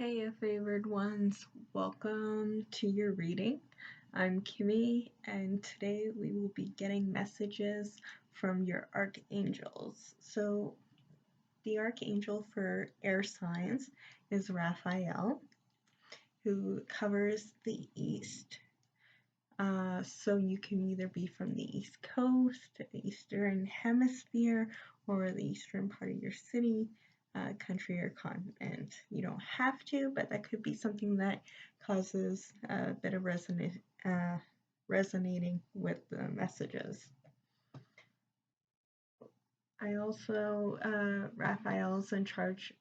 Hey, Favoured ones, welcome to your reading. I'm Kymmy, and today we will be getting messages from your archangels. So, the archangel for air signs is Raphael, who covers the East. So, you can either be from the East Coast, the Eastern Hemisphere, or the Eastern part of your city. Country or continent. You don't have to, but that could be something that causes a bit of resonating with the messages. I also, Raphael's in charge.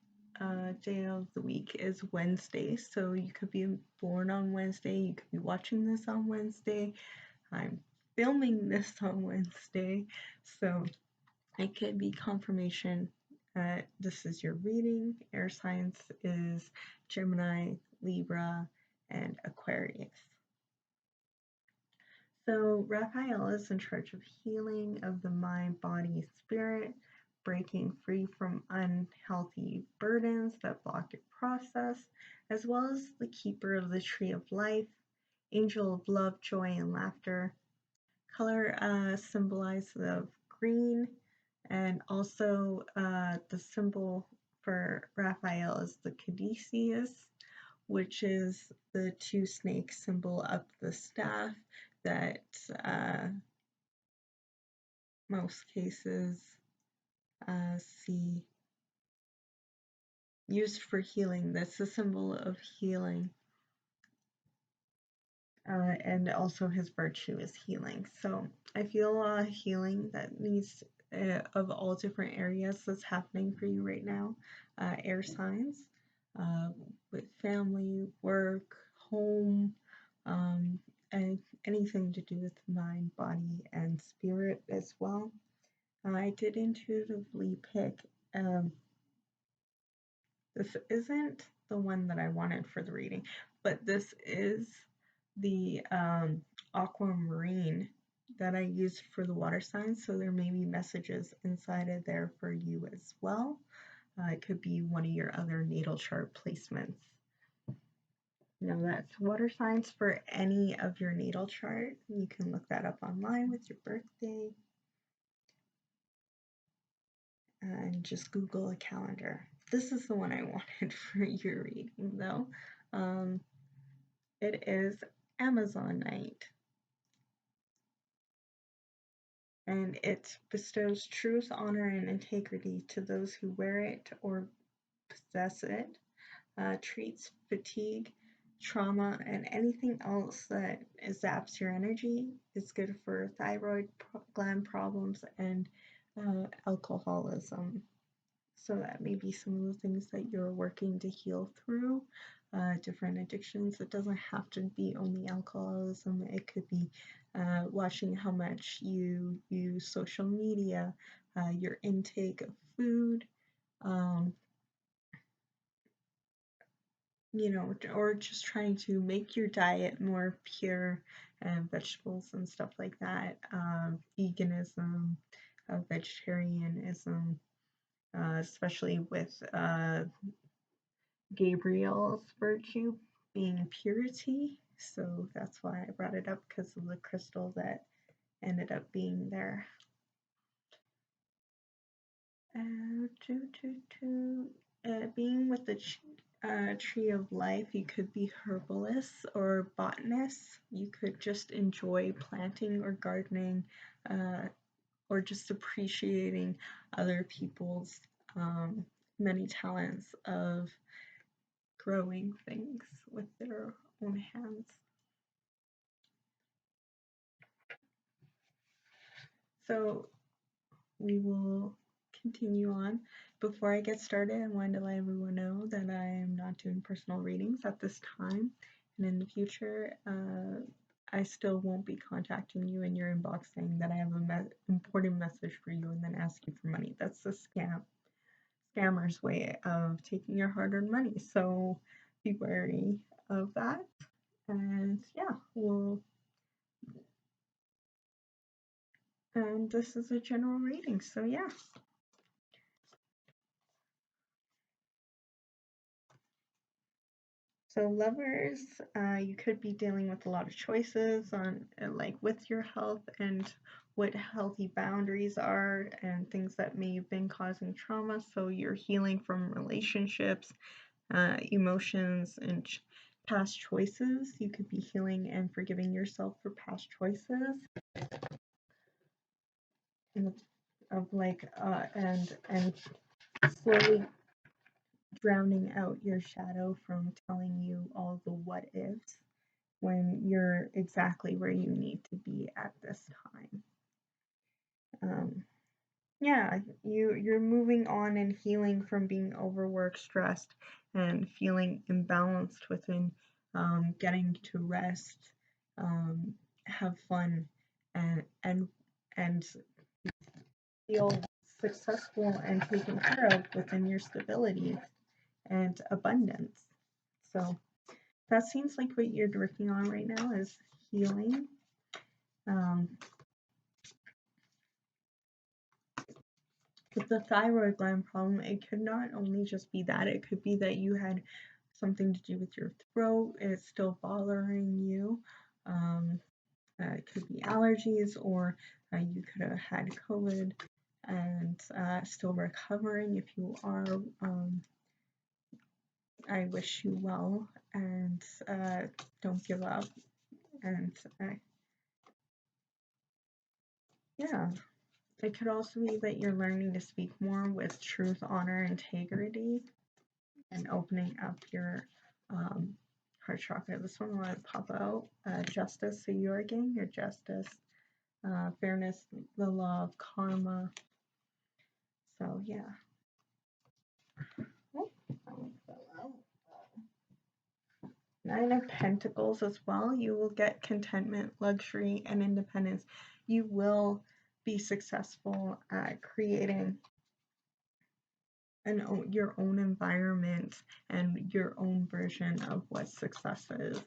Day of the week is Wednesday, so you could be born on Wednesday, you could be watching this on Wednesday. I'm filming this on Wednesday, so it could be confirmation. This is your reading. Air signs is Gemini, Libra, and Aquarius. So Raphael is in charge of healing of the mind, body, spirit, breaking free from unhealthy burdens that block your process, as well as the keeper of the tree of life, angel of love, joy, and laughter. Color symbolizes of green, and also the symbol for Raphael is the caduceus, which is the two snake symbol up the staff that most cases see used for healing. That's the symbol of healing. And also his virtue is healing. So I feel healing that needs of all different areas that's happening for you right now. Air signs with family, work, home, and anything to do with mind, body, and spirit as well. I did intuitively pick. This isn't the one that I wanted for the reading, but this is the aquamarine that I used for the water signs, so there may be messages inside of there for you as well. It could be one of your other natal chart placements. Now that's water signs for any of your natal chart. You can look that up online with your birthday and just Google a calendar. This is the one I wanted for your reading though. It is Amazon night. And it bestows truth, honor, and integrity to those who wear it or possess it, treats fatigue, trauma, and anything else that zaps your energy. It's good for thyroid gland problems and alcoholism. So that may be some of the things that you're working to heal through. Different addictions. It doesn't have to be only alcoholism. It could be watching how much you use social media, your intake of food, you know, or just trying to make your diet more pure, vegetables and stuff like that, veganism, vegetarianism, especially with Gabriel's virtue being purity. So that's why I brought it up, because of the crystal that ended up being there. Being with the tree of life, you could be herbalists or botanists. You could just enjoy planting or gardening, or just appreciating other people's many talents of growing things with their own hands. So we will continue on. Before I get started, I wanted to let everyone know that I am not doing personal readings at this time, and in the future, I still won't be contacting you in your inbox saying that I have an important message for you and then ask you for money. That's the scammer's way of taking your hard-earned money. So be wary of that. And yeah, and this is a general reading. So yeah. So lovers, you could be dealing with a lot of choices on like with your health and what healthy boundaries are and things that may have been causing trauma. So you're healing from relationships, emotions, and past choices. You could be healing and forgiving yourself for past choices. Of like and slowly drowning out your shadow from telling you all the what ifs when you're exactly where you need to be at this time. Yeah, you're moving on and healing from being overworked, stressed, and feeling imbalanced within, getting to rest, have fun, and feel successful and taken care of within your stability and abundance. So that seems like what you're working on right now is healing. With the thyroid gland problem, it could not only just be that, it could be that you had something to do with your throat, it's still bothering you. It could be allergies, or you could have had COVID and still recovering. If you are, I wish you well, and don't give up. And yeah, it could also be that you're learning to speak more with truth, honor, integrity, and opening up your heart chakra. This one will pop out. Justice, so you're getting your justice, fairness, the law of karma. So yeah. Oh, that one fell out. Nine of Pentacles as well. You will get contentment, luxury, and independence. You will be successful at creating your own environment and your own version of what success is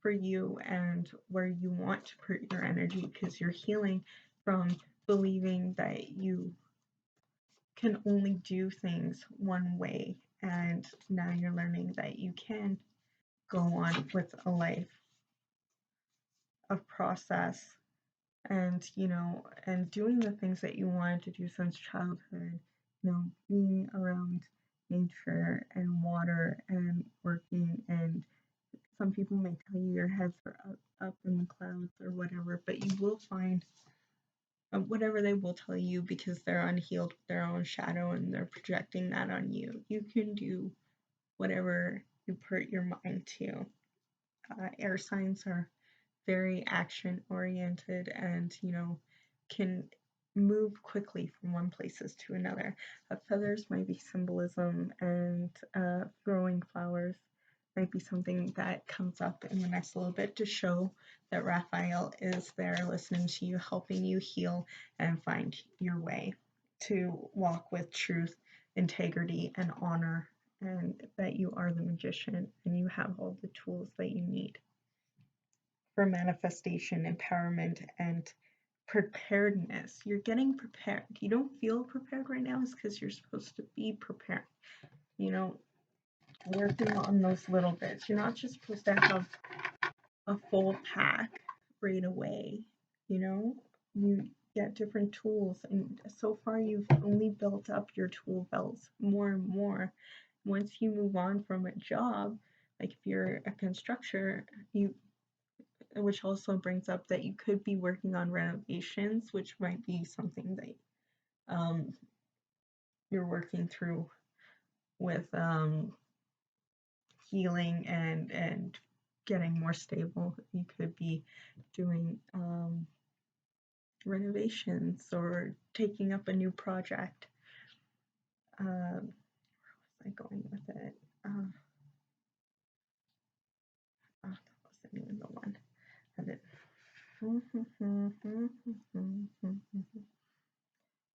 for you and where you want to put your energy, because you're healing from believing that you can only do things one way, and now you're learning that you can go on with a life of process and and doing the things that you wanted to do since childhood, being around nature and water and working. And some people may tell you your heads are up in the clouds or whatever, but you will find whatever they will tell you, because they're unhealed with their own shadow and they're projecting that on you. You can do whatever you put your mind to. Air signs are very action oriented and, can move quickly from one places to another. Feathers might be symbolism, and growing flowers might be something that comes up in the next little bit to show that Raphael is there listening to you, helping you heal and find your way to walk with truth, integrity, and honor, and that you are the magician and you have all the tools that you need for manifestation, empowerment, and preparedness. You're getting prepared. You don't feel prepared right now, is because you're supposed to be prepared. Working on those little bits. You're not just supposed to have a full pack right away. You get different tools, and so far you've only built up your tool belts more and more. Once you move on from a job, like if you're a constructor, which also brings up that you could be working on renovations, which might be something that you're working through with healing and getting more stable. You could be doing renovations or taking up a new project. Where was I going with it? That wasn't even the one.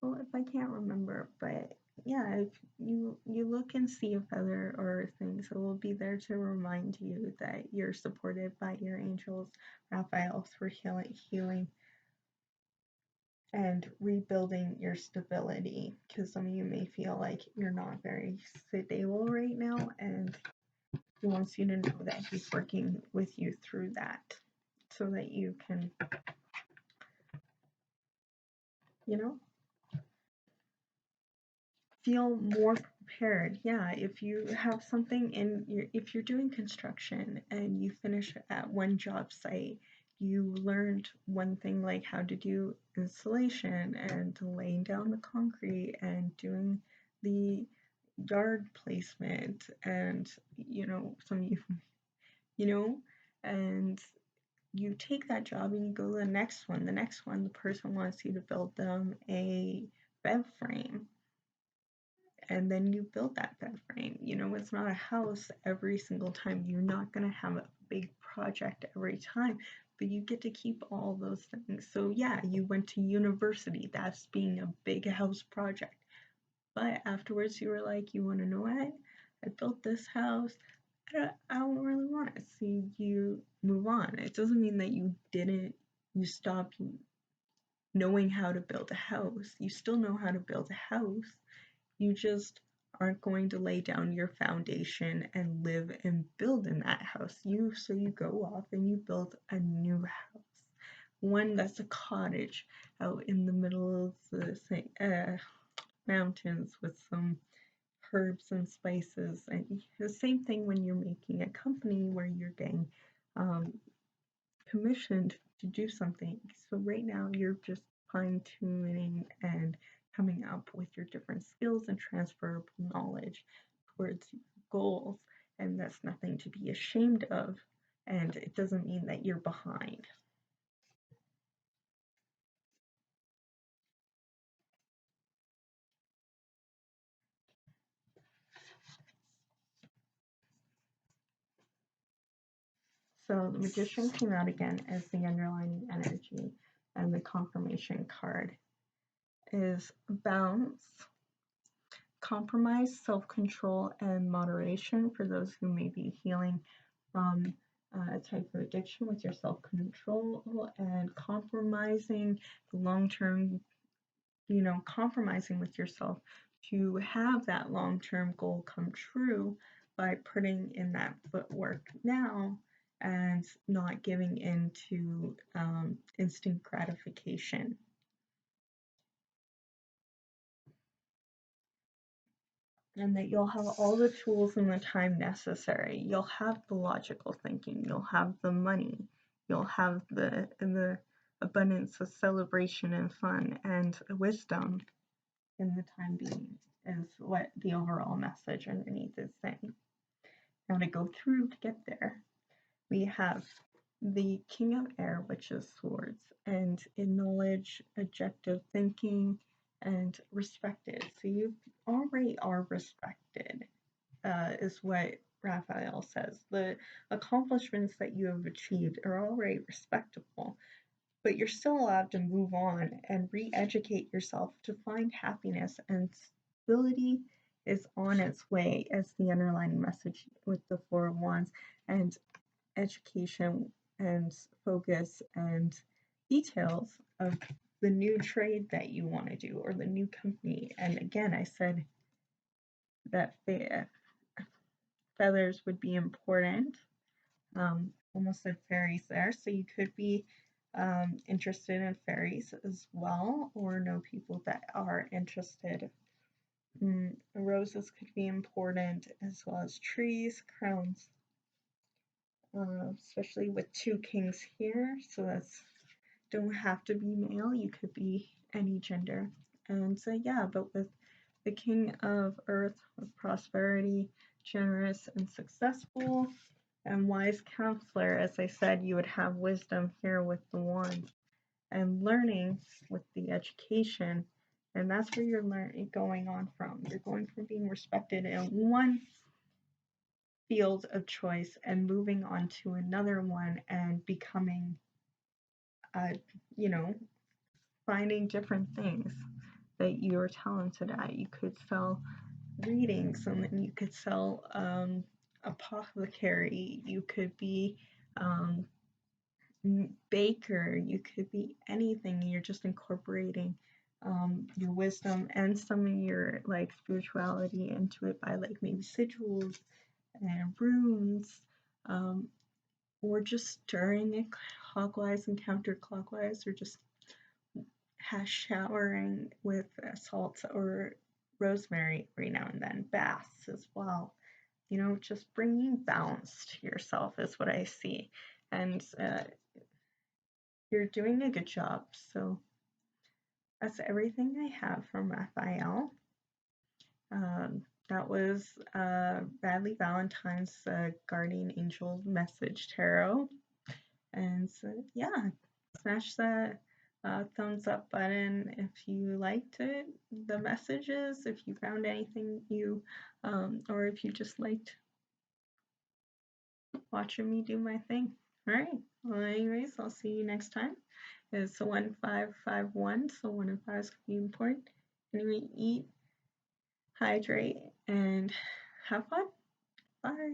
Well, if I can't remember, but yeah, if you look and see a feather or things, it will be there to remind you that you're supported by your angels, Raphael, for healing and rebuilding your stability. Because some of you may feel like you're not very stable right now, and He wants you to know that he's working with you through that so that you can, you know, feel more prepared. Yeah, if you have something if you're doing construction and you finish at one job site, you learned one thing like how to do installation and laying down the concrete and doing the yard placement and, you know, and you take that job and you go to the next one. The next one, the person wants you to build them a bed frame, and then you build that bed frame. You know, it's not a house every single time. You're not going to have a big project every time, but you get to keep all those things. So yeah, you went to university. That's being a big house project. But afterwards, you were like, you want to know what? I built this house. I don't really want it. So you move on. It doesn't mean that you stopped knowing how to build a house. You still know how to build a house. You just aren't going to lay down your foundation and live and build in that house. So you go off and you build a new house. One that's a cottage out in the middle of the mountains with some herbs and spices. And the same thing when you're making a company where you're getting commissioned to do something. So right now you're just fine-tuning and coming up with your different skills and transferable knowledge towards goals, and that's nothing to be ashamed of, and it doesn't mean that you're behind. So the Magician came out again as the underlying energy, and the confirmation card is balance, compromise, self-control, and moderation for those who may be healing from a type of addiction with your self-control and compromising the long-term, compromising with yourself to have that long-term goal come true by putting in that footwork now and not giving in to instant gratification. And that you'll have all the tools and the time necessary. You'll have the logical thinking, you'll have the money, you'll have the abundance of celebration and fun and wisdom in the time being, is what the overall message underneath is saying. Now to go through to get there, we have the King of Air, which is swords, and in knowledge, objective thinking, and respected. So you already are respected, is what Raphael says. The accomplishments that you have achieved are already respectable, but you're still allowed to move on and re-educate yourself to find happiness, and stability is on its way as the underlying message with the Four of Wands, and education and focus and details of the new trade that you want to do or the new company. And again, I said that feathers would be important. Almost said fairies there, so you could be interested in fairies as well, or know people that are interested. Roses could be important, as well as trees, crowns, especially with two kings here, so that's don't have to be male, you could be any gender. And so yeah, but with the King of Earth, with prosperity, generous and successful, and wise counselor, as I said, you would have wisdom here with the wand, and learning with the education, and that's where you're going on from. You're going from being respected in one field of choice and moving on to another one and becoming, you know, finding different things that you're talented at. You could sell readings, and then you could sell apothecary, you could be baker, you could be anything. You're just incorporating your wisdom and some of your like spirituality into it by like maybe sigils and runes, or just stirring it clockwise and counterclockwise, or just showering with salt or rosemary every now and then, baths as well. You know, just bringing balance to yourself is what I see. And you're doing a good job. So that's everything I have from Raphael. That was Radleigh Valentine's Guardian Angel Message Tarot. And so, yeah, smash that thumbs up button if you liked it, the messages, if you found anything you, or if you just liked watching me do my thing. All right. Well, anyways, I'll see you next time. It's 1551, so 1 and 5 is going to be important. Anyway, eat, hydrate, and have fun. Bye.